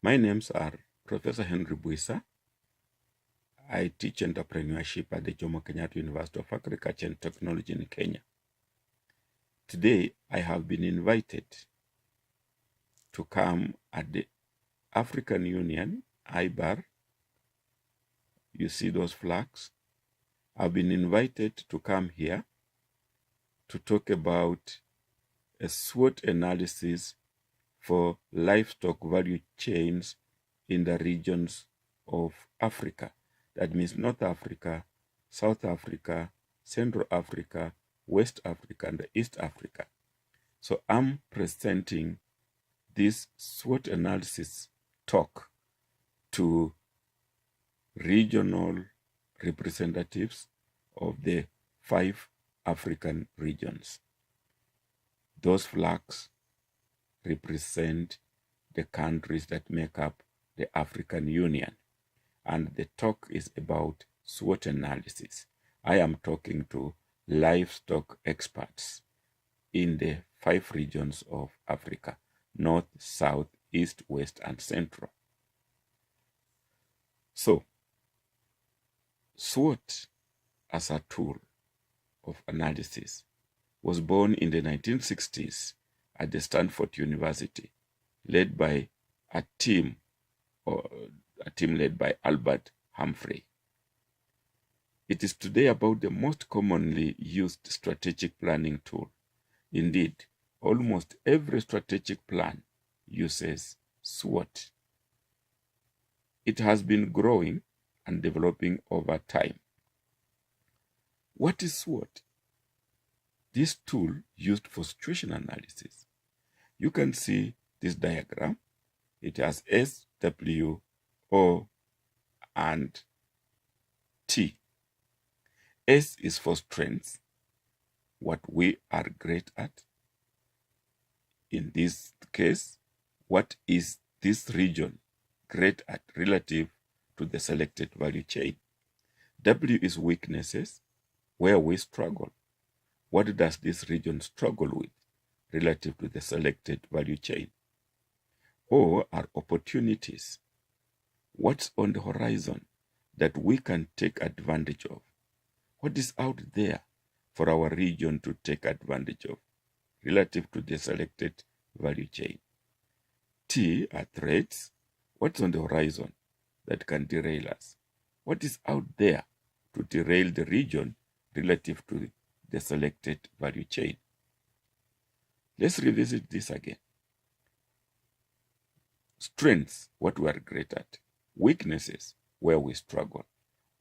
My names are Professor Henry Buisa. I teach entrepreneurship at the Jomo Kenyatta University of Agriculture and Technology in Kenya. Today, I have been invited to come at the African Union, IBAR. You see those flags? I've been invited to come here to talk about a SWOT analysis for livestock value chains in the regions of Africa. That means North Africa, South Africa, Central Africa, West Africa, and East Africa. So I'm presenting this SWOT analysis talk to regional representatives of the 5 African regions. Those flags represent the countries that make up the African Union. And the talk is about SWOT analysis. I am talking to livestock experts in the 5 regions of Africa: North, South, East, West, and Central. So, SWOT as a tool of analysis was born in the 1960s at the Stanford University, led by a team led by Albert Humphrey. It is today about the most commonly used strategic planning tool. Indeed, almost every strategic plan uses SWOT. It has been growing and developing over time. What is SWOT? This tool used for situation analysis. You can see this diagram. It has S, W, O, and T. S is for strengths, what we are great at. In this case, what is this region great at relative to the selected value chain? W is weaknesses, where we struggle. What does this region struggle with relative to the selected value chain? O are opportunities. What's on the horizon that we can take advantage of? What is out there for our region to take advantage of relative to the selected value chain? T are threats. What's on the horizon that can derail us? What is out there to derail the region relative to the selected value chain? Let's revisit this again. Strengths, what we are great at. Weaknesses, where we struggle.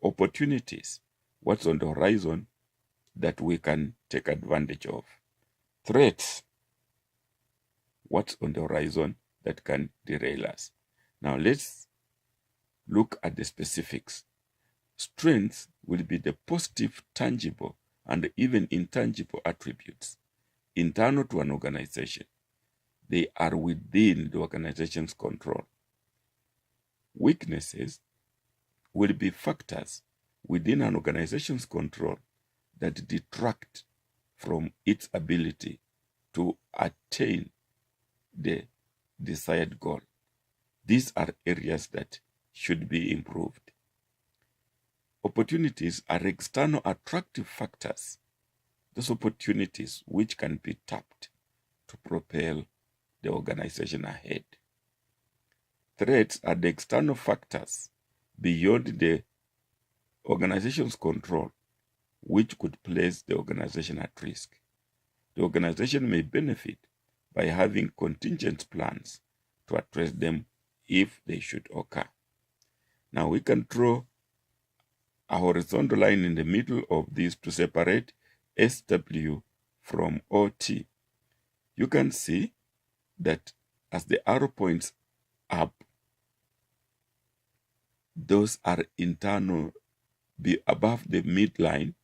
Opportunities, what's on the horizon that we can take advantage of. Threats, what's on the horizon that can derail us. Now let's look at the specifics. Strengths will be the positive, tangible, and even intangible attributes internal to an organization. They are within the organization's control. Weaknesses will be factors within an organization's control that detract from its ability to attain the desired goal. These are areas that should be improved. Opportunities are external attractive factors, those opportunities which can be tapped to propel the organization ahead. Threats are the external factors beyond the organization's control which could place the organization at risk. The organization may benefit by having contingent plans to address them if they should occur. Now we can draw a horizontal line in the middle of this to separate SW from OT. You can see that as the arrow points up, those are internal, be above the midline,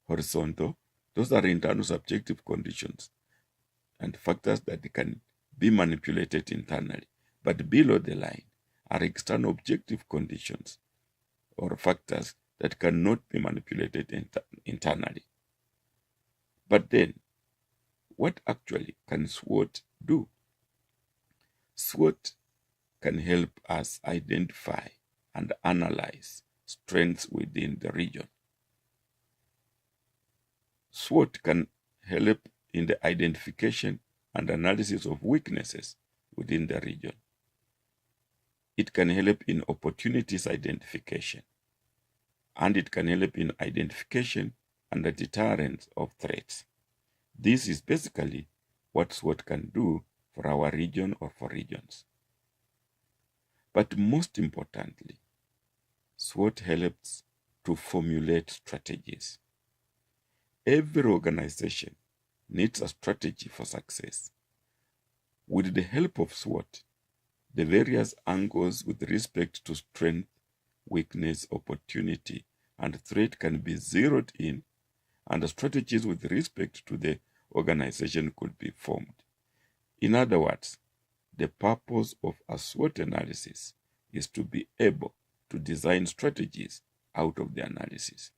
horizontal. Those are internal subjective conditions and factors that can be manipulated internally. But below the line are external objective conditions or factors that cannot be manipulated internally. But then, what actually can SWOT do? SWOT can help us identify and analyze strengths within the region. SWOT can help in the identification and analysis of weaknesses within the region. It can help in opportunities identification, and it can help in identification and the deterrence of threats. This is basically what SWOT can do for our region or for regions. But most importantly, SWOT helps to formulate strategies. Every organization needs a strategy for success. With the help of SWOT, the various angles with respect to strength, weakness, opportunity, and threat can be zeroed in, and the strategies with respect to the organization could be formed. In other words, the purpose of a SWOT analysis is to be able to design strategies out of the analysis.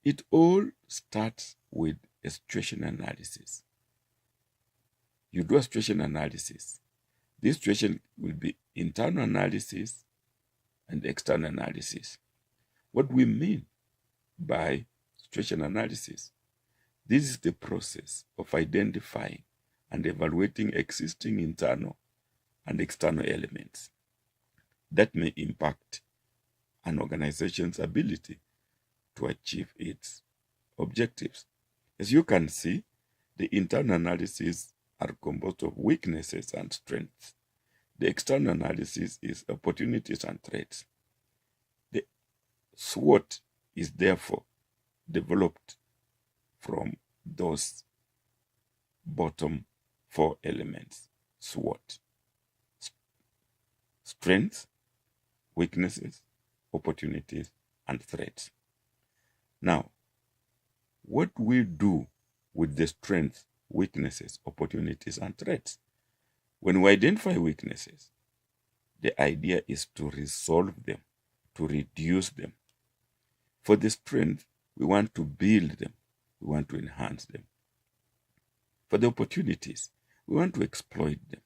It all starts with a situation analysis. You do a situation analysis. This situation will be internal analysis and external analysis. What we mean by situation analysis, this is the process of identifying and evaluating existing internal and external elements that may impact an organization's ability to achieve its objectives. As you can see, the internal analysis are composed of weaknesses and strengths. The external analysis is opportunities and threats. The SWOT is therefore developed from those bottom four elements. SWOT: strengths, weaknesses, opportunities, and threats. Now, what we do with the strengths, weaknesses, opportunities, and threats? When we identify weaknesses, the idea is to resolve them, to reduce them. For the strength, we want to build them, we want to enhance them. For the opportunities, we want to exploit them,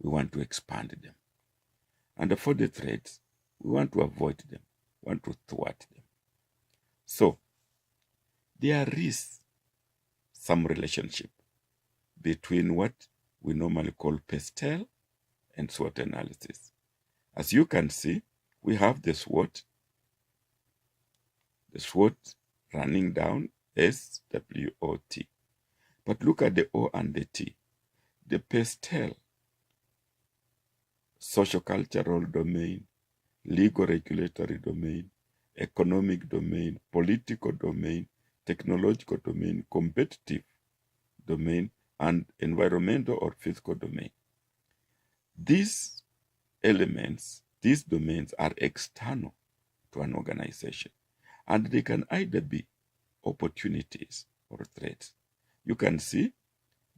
we want to expand them. And for the threats, we want to avoid them, we want to thwart them. So, there is some relationship between what we normally call PESTEL and SWOT analysis. As you can see, we have the SWOT running down SWOT. But look at the O and the T. The PESTEL, social-cultural domain, legal regulatory domain, economic domain, political domain, technological domain, competitive domain, and environmental or physical domain. These elements, these domains are external to an organization, and they can either be opportunities or threats. You can see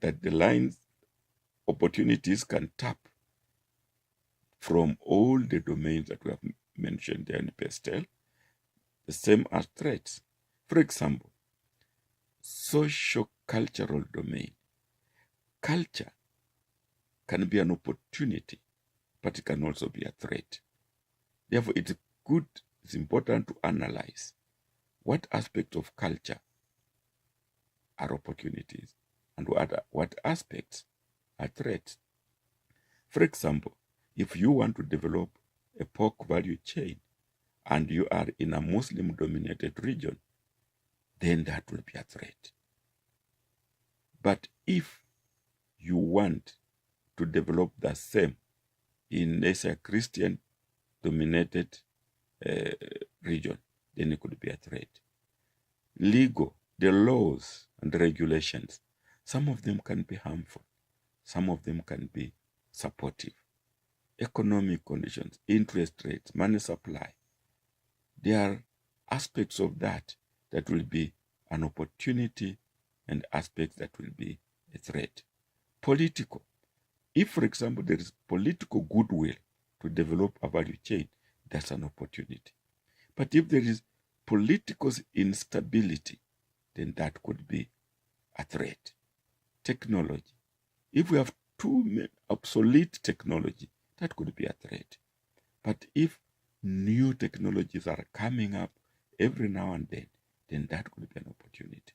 that the lines, opportunities can tap from all the domains that we have mentioned there in PESTEL, the same as threats. For example, social-cultural domain. Culture can be an opportunity, but it can also be a threat. Therefore, it's important to analyze what aspects of culture are opportunities and what aspects are threats. For example, if you want to develop a pork value chain and you are in a Muslim-dominated region, then that will be a threat. But if you want to develop the same in, let's say, a Christian-dominated region, then it could be a threat. Legal, the laws and the regulations, some of them can be harmful, some of them can be supportive. Economic conditions, interest rates, money supply, there are aspects of that will be an opportunity and aspects that will be a threat. Political. If, for example, there is political goodwill to develop a value chain, that's an opportunity. But if there is political instability, then that could be a threat. Technology. If we have too obsolete technology, that could be a threat. But if new technologies are coming up every now and then that could be an opportunity.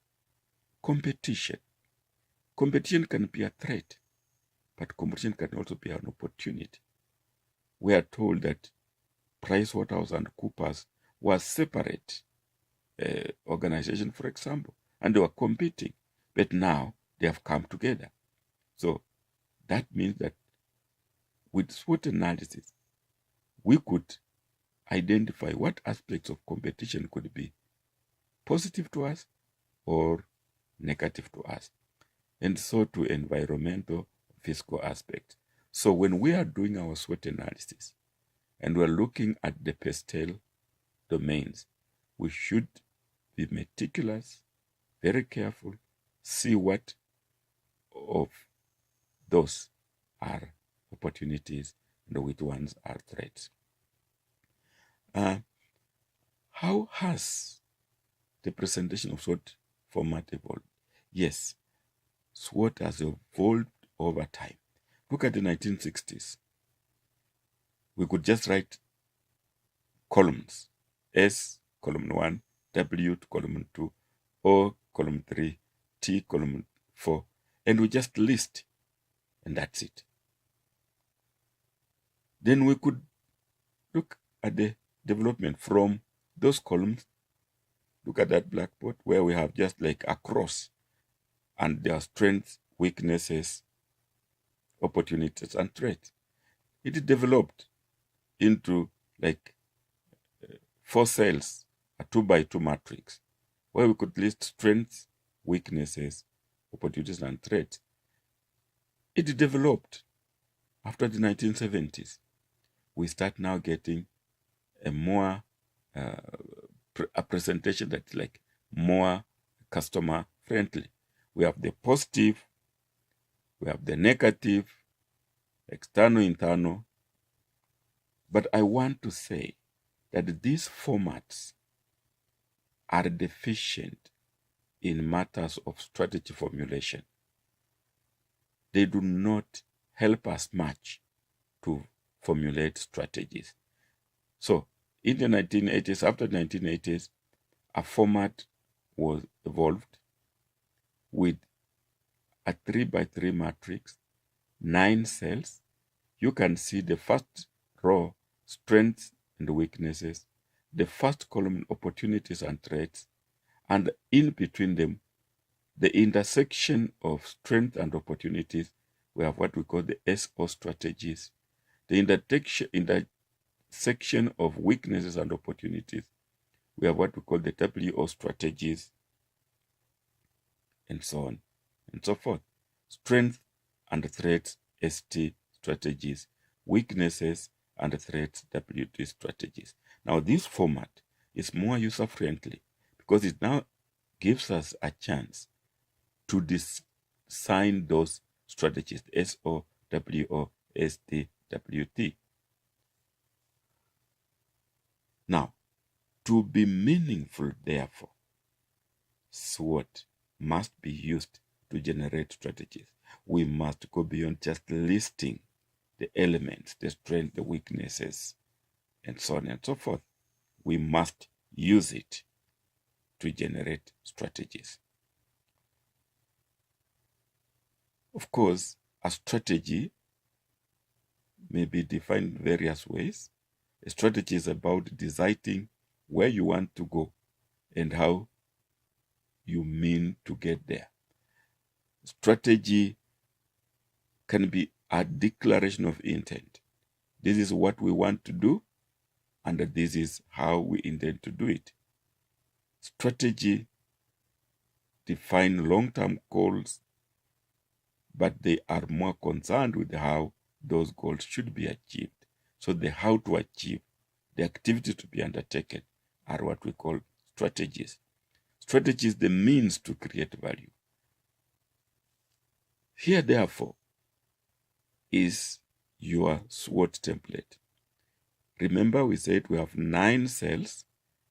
Competition. Competition can be a threat, but competition can also be an opportunity. We are told that PricewaterhouseCoopers was separate organization, for example, and they were competing, but now they have come together. So that means that with SWOT analysis, we could identify what aspects of competition could be positive to us or negative to us, and so to environmental, fiscal aspects. So when we are doing our SWOT analysis and we're looking at the pastel domains, we should be meticulous, very careful, see what of those are opportunities and which ones are threats. How has the presentation of SWOT format evolved? Yes, SWOT has evolved over time. Look at the 1960s. We could just write columns. S, column 1, W to column 2, O, column 3, T, column 4, and we just list, and that's it. Then we could look at the development from those columns. Look at that blackboard where we have just like a cross, and there are strengths, weaknesses, opportunities, and threats. It developed into like 4 cells, a 2x2 matrix, where we could list strengths, weaknesses, opportunities, and threats. It developed after the 1970s. We start now getting a more a presentation that's like more customer friendly. We have the positive, we have the negative, external, internal. But I want to say that these formats are deficient in matters of strategy formulation. They do not help us much to formulate strategies. So in the 1980s, after the 1980s, a format was evolved with a 3x3 matrix, 9 cells. You can see the first row, strengths and weaknesses, the first column, opportunities and threats, and in between them, the intersection of strength and opportunities, we have what we call the SO strategies. The intersection of weaknesses and opportunities, we have what we call the WO strategies, and so on and so forth. Strength and threats, ST strategies, weaknesses and threats, WT strategies. Now this format is more user-friendly because it now gives us a chance to design those strategies, SO, WO, ST, WT. Now, to be meaningful, therefore, SWOT must be used to generate strategies. We must go beyond just listing the elements, the strengths, the weaknesses, and so on and so forth. We must use it to generate strategies. Of course, a strategy may be defined in various ways. A strategy is about deciding where you want to go and how you mean to get there. Strategy can be a declaration of intent. This is what we want to do, and this is how we intend to do it. Strategy define long-term goals, but they are more concerned with how those goals should be achieved. So the how to achieve, the activity to be undertaken are what we call strategies. Strategy is the means to create value. Here, therefore, is your SWOT template. Remember, we said we have 9 cells,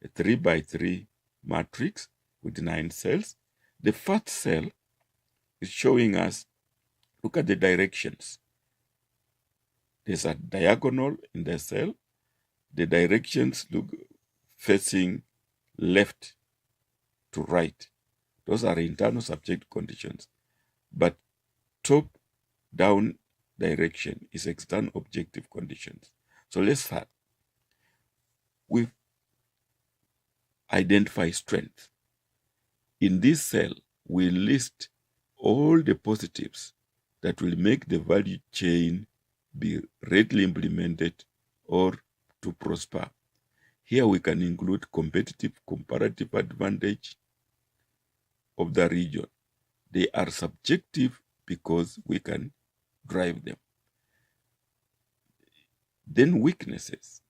a 3x3 matrix with 9 cells. The first cell is showing us Look at the directions. There's a diagonal in the cell. The directions look facing left to right. Those are internal subjective conditions. But top-down direction is external objective conditions. So let's start. We identify strength. In this cell, we list all the positives that will make the value chain be readily implemented or to prosper. Here we can include competitive comparative advantage of the region. They are subjective because we can drive them. Then weaknesses.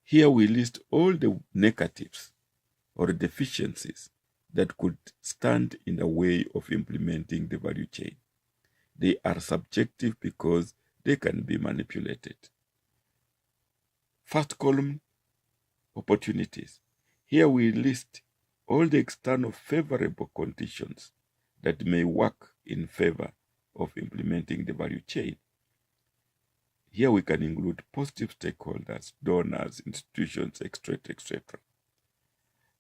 Here we list all the negatives or deficiencies that could stand in the way of implementing the value chain. They are subjective because they can be manipulated. First column, opportunities. Here we list all the external favorable conditions that may work in favor of implementing the value chain. Here we can include positive stakeholders, donors, institutions, etc., etc.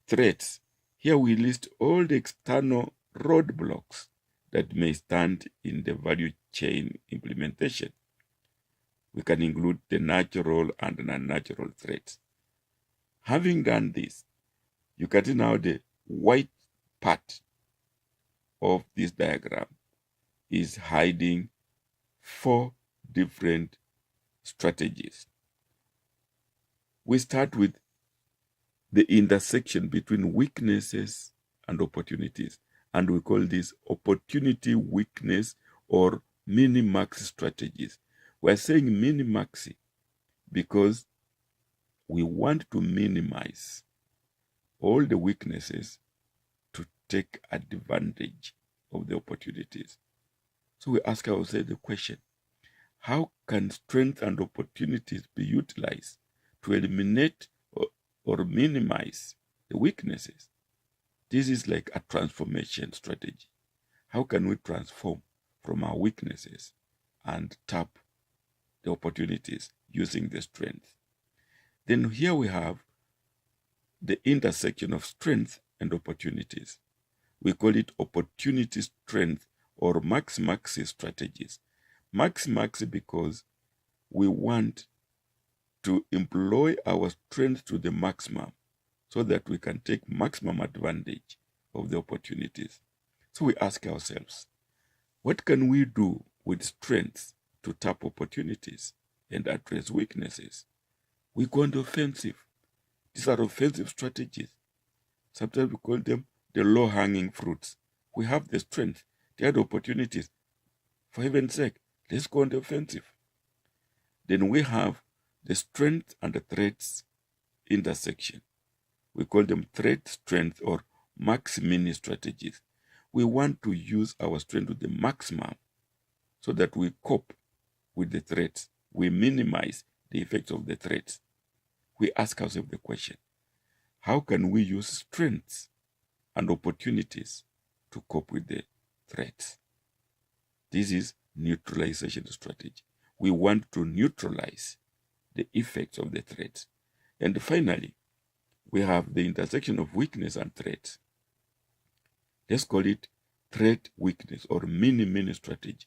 Threats. Here we list all the external roadblocks that may stand in the value chain implementation. We can include the natural and non-natural threats. Having done this, you can see now the white part of this diagram is hiding 4 different strategies. We start with the intersection between weaknesses and opportunities, and we call this opportunity weakness or mini-max strategies. We're saying mini-maxi because we want to minimize all the weaknesses to take advantage of the opportunities. So we ask ourselves the question, how can strength and opportunities be utilized to eliminate or minimize the weaknesses? This is like a transformation strategy. How can we transform from our weaknesses and tap the opportunities using the strength? Then here we have the intersection of strength and opportunities. We call it opportunity strength or max-maxi strategies. Max-maxi because we want to employ our strength to the maximum so that we can take maximum advantage of the opportunities. So we ask ourselves, what can we do with strengths to tap opportunities and address weaknesses? We go on the offensive. These are offensive strategies. Sometimes we call them the low-hanging fruits. We have the strength, the other opportunities. For heaven's sake, let's go on the offensive. Then we have the strength and the threats intersection. We call them threat strength or max-mini strategies. We want to use our strength to the maximum so that we cope with the threats. We minimize the effects of the threats. We ask ourselves the question, how can we use strengths and opportunities to cope with the threats? This is neutralization strategy. We want to neutralize the effects of the threats. And finally, we have the intersection of weakness and threat. Let's call it threat weakness or mini strategy.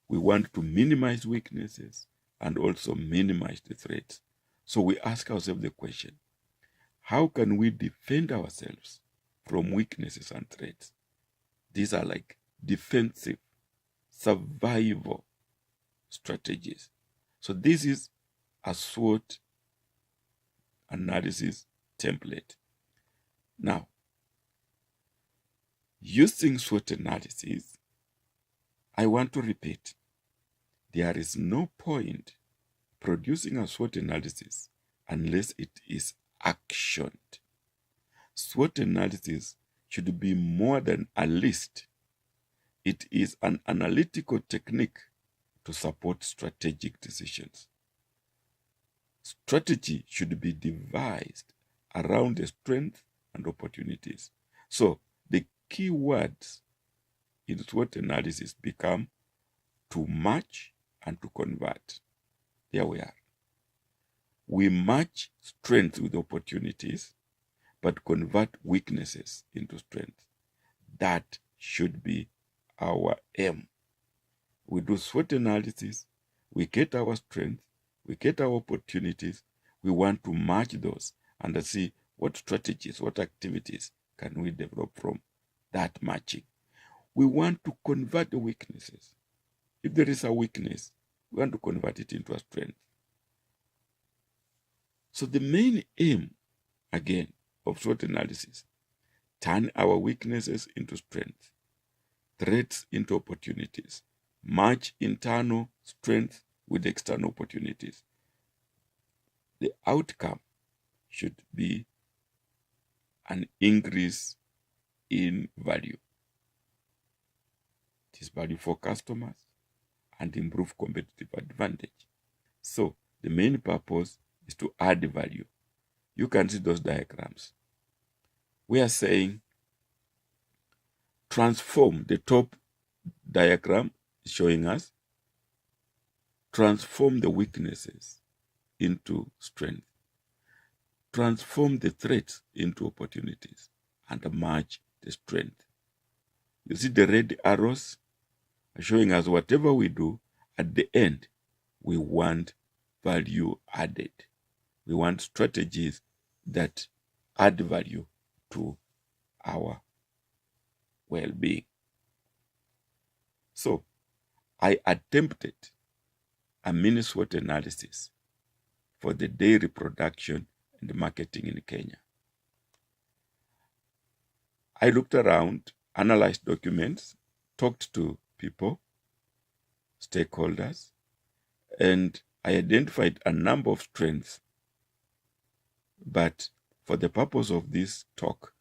We want to minimize weaknesses and also minimize the threats. So we ask ourselves the question, how can we defend ourselves from weaknesses and threats? These are like defensive, survival strategies. So this is a SWOT analysis template. Now, using SWOT analysis, I want to repeat, there is no point producing a SWOT analysis unless it is actioned. SWOT analysis should be more than a list. It is an analytical technique to support strategic decisions. Strategy should be devised around the strengths and opportunities. So the key words in SWOT analysis become to match and to convert. There we are. We match strengths with opportunities, but convert weaknesses into strengths. That should be our aim. We do SWOT analysis, we get our strengths, we get our opportunities, we want to match those and see what strategies, what activities can we develop from that matching. We want to convert the weaknesses. If there is a weakness, we want to convert it into a strength. So the main aim, again, of SWOT analysis, turn our weaknesses into strengths, threats into opportunities, match internal strength with external opportunities. The outcome should be an increase in value. It is value for customers and improve competitive advantage. So the main purpose is to add value. You can see those diagrams. We are saying transform. The top diagram is showing us transform the weaknesses into strength, transform the threats into opportunities, and match the strength. You see the red arrows are showing us whatever we do, at the end, we want value added. We want strategies that add value to our well-being. So, I attempted a mini SWOT analysis for the dairy production and marketing in Kenya. I looked around, analyzed documents, talked to people, stakeholders, and I identified a number of strengths. But for the purpose of this talk,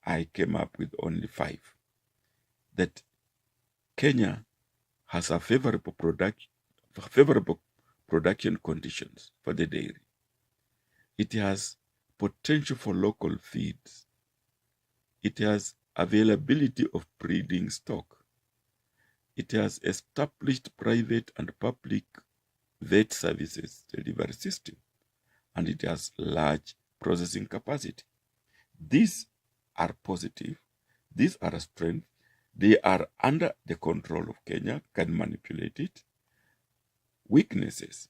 I came up with only 5. That Kenya has a favorable production conditions for the dairy. It has potential for local feeds. It has availability of breeding stock. It has established private and public vet services delivery system, and it has large processing capacity. These are positive. These are a strength. They are under the control of Kenya, can manipulate it. Weaknesses.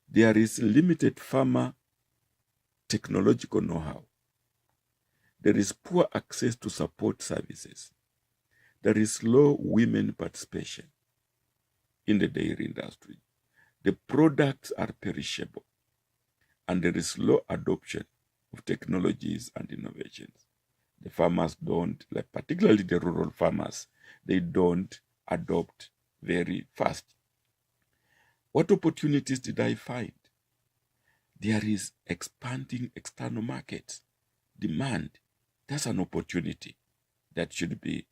There is limited farmer technological know-how. There is poor access to support services. There is low women participation in the dairy industry. The products are perishable, and there is low adoption of technologies and innovations. The farmers don't, like particularly the rural farmers, they don't adopt very fast. What opportunities did I find? There is expanding external markets, demand. That's an opportunity that should be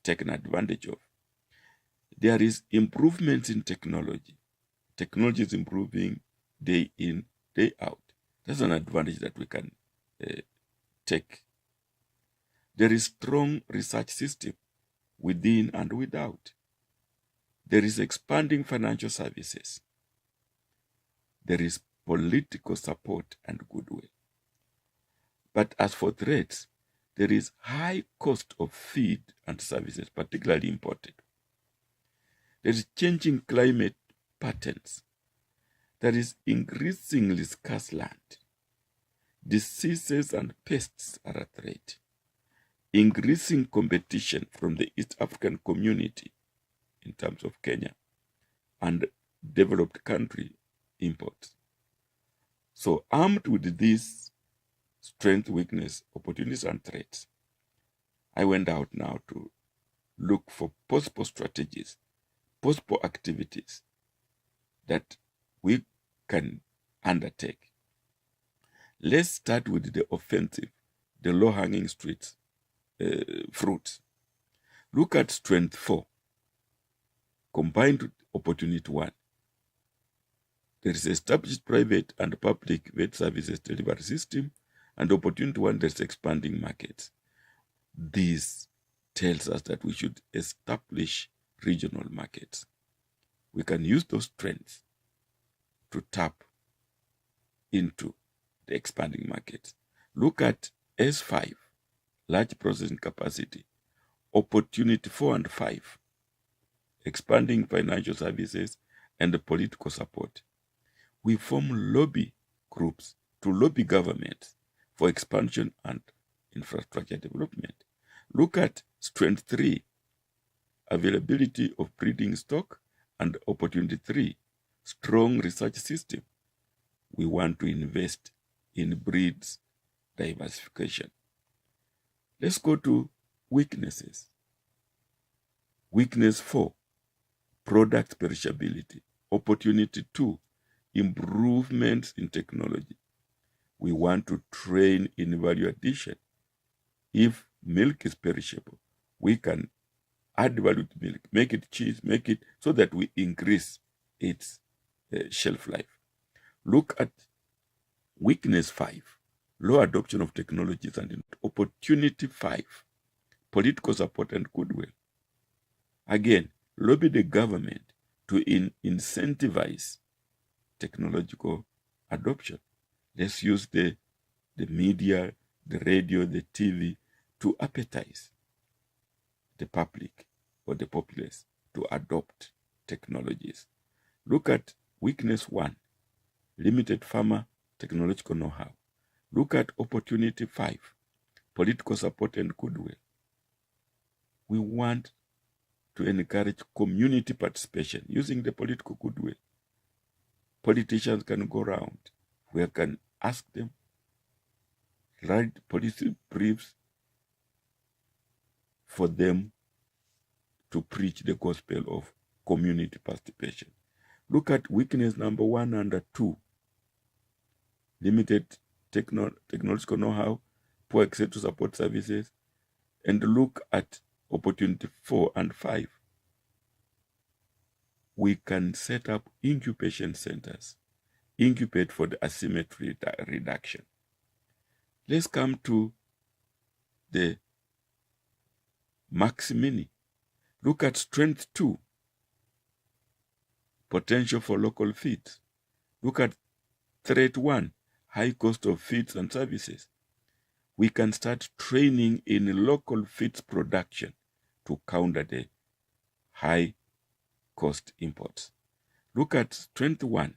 taken advantage of. There is improvements in technology. Technology is improving day in, day out. That's an advantage that we can take. There is strong research system within and without. There is expanding financial services. There is political support and goodwill. But as for threats, there is high cost of feed and services, particularly imported. There is changing climate patterns. There is increasingly scarce land. Diseases and pests are a threat. Increasing competition from the East African community in terms of Kenya and developed country imports. So armed with these strength, weakness, opportunities, and threats, I went out now to look for possible strategies, possible activities that we can undertake. Let's start with the offensive, the low-hanging fruits. Look at strength 4, combined with opportunity 1. There is established private and public vet services delivery system, and opportunity 1, there's expanding markets. This tells us that we should establish regional markets. We can use those strengths to tap into the expanding markets. Look at S5, large processing capacity, opportunity 4 and 5, expanding financial services and the political support. We form lobby groups to lobby governments for expansion and infrastructure development. Look at strength 3, availability of breeding stock, and opportunity 3, strong research system. We want to invest in breeds diversification. Let's go to weaknesses. Weakness 4, product perishability. Opportunity 2, improvements in technology. We want to train in value addition. If milk is perishable, we can add value to milk, make it cheese, make it so that we increase its shelf life. Look at weakness 5, low adoption of technologies, and opportunity 5, political support and goodwill. Again, lobby the government to incentivize technological adoption. Let's use the media, the radio, the TV to appetize the public or the populace to adopt technologies. Look at weakness 1, limited farmer technological know-how. Look at opportunity 5, political support and goodwill. We want to encourage community participation using the political goodwill. Politicians can go around. We can ask them, write policy briefs for them to preach the gospel of community participation. Look at weakness number 1 and 2, limited technological know-how, poor access to support services, and look at opportunity 4 and 5. We can set up incubation centers, incubate for the asymmetry reduction. Let's come to the maximini. Look at strength 2, potential for local feeds. Look at threat 1, high cost of feeds and services. We can start training in local feeds production to counter the high cost imports. Look at strength 1,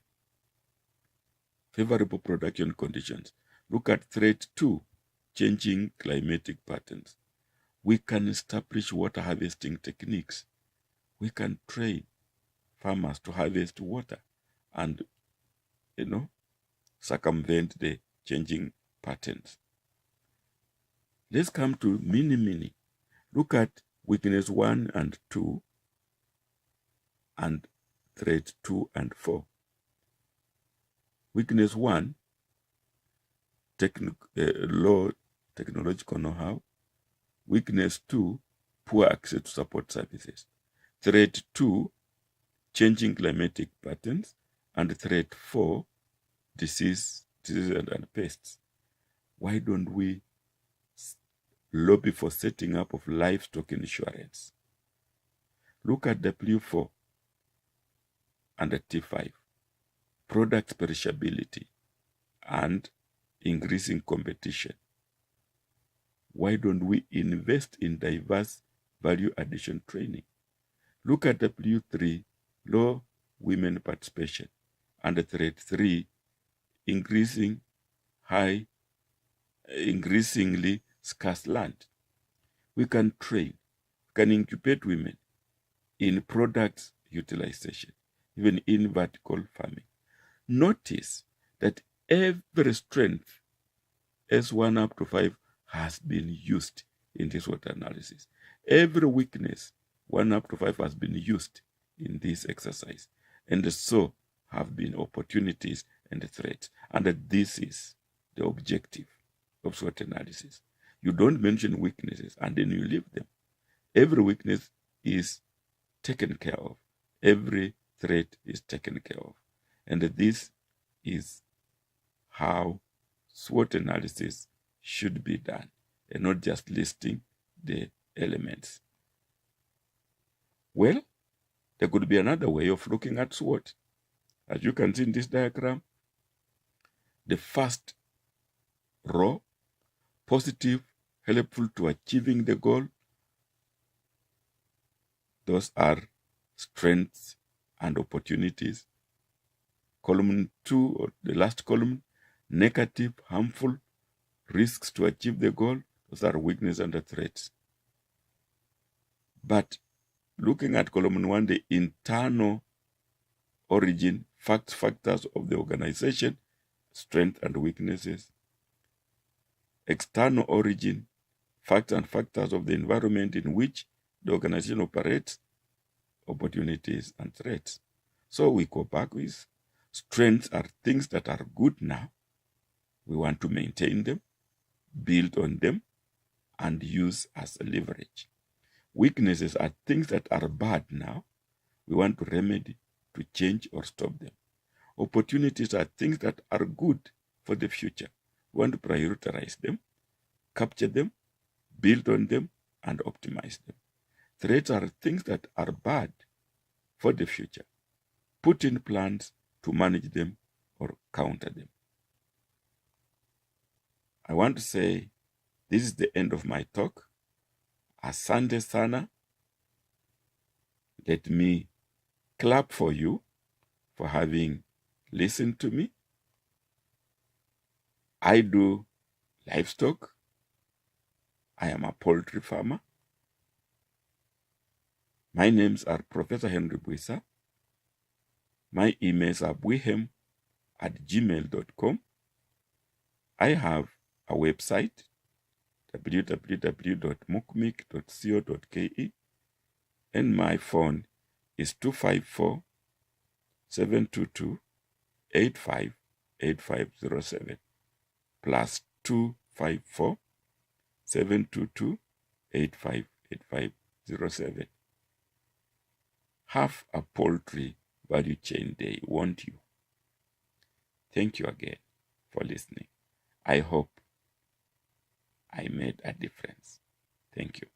favorable production conditions. Look at threat 2, changing climatic patterns. We can establish water harvesting techniques. We can train farmers to harvest water and, circumvent the changing patterns. Let's come to mini. Look at weakness 1 and 2 and threat 2 and 4. Weakness 1, low technological know-how. Weakness 2, poor access to support services. Threat 2, changing climatic patterns. And threat 4, diseases and pests. Why don't we lobby for setting up of livestock insurance? Look at W4 and T5, product perishability and increasing competition. Why don't we invest in diverse value addition training? Look at W3, low women participation, and threat 3, increasingly scarce land. We can train, can incubate women in products utilization, even in vertical farming. Notice that every strength, S1 up to 5, has been used in this SWOT analysis. Every weakness, 1 up to 5, has been used in this exercise. And so have been opportunities and threats. And this is the objective of SWOT analysis. You don't mention weaknesses and then you leave them. Every weakness is taken care of. Every threat is taken care of. And this is how SWOT analysis should be done, and not just listing the elements. Well, There could be another way of looking at SWOT. As you can see in this diagram, the first row, positive, helpful to achieving the goal, those are strengths and opportunities. Column 2, or the last column, negative, harmful, risks to achieve the goal, those are weakness and threats. But looking at column 1, the internal origin, factors of the organization, strengths and weaknesses. External origin, facts and factors of the environment in which the organization operates, opportunities and threats. So we go back with strengths are things that are good now. We want to maintain them, build on them, and use as a leverage. Weaknesses are things that are bad now. We want to remedy, to change or stop them. Opportunities are things that are good for the future. We want to prioritize them, capture them, build on them, and optimize them. Threats are things that are bad for the future. Put in plans to manage them or counter them. I want to say this is the end of my talk. Asante sana. Let me clap for you for having listened to me. I do livestock. I am a poultry farmer. My names are Professor Henry Buisa. My emails are buihem@gmail.com. I have a website, www.mukmik.co.ke, and my phone is 254-722-858507 plus 254-722-858507. Have a poultry value chain day, won't you? Thank you again for listening. I hope I made a difference. Thank you.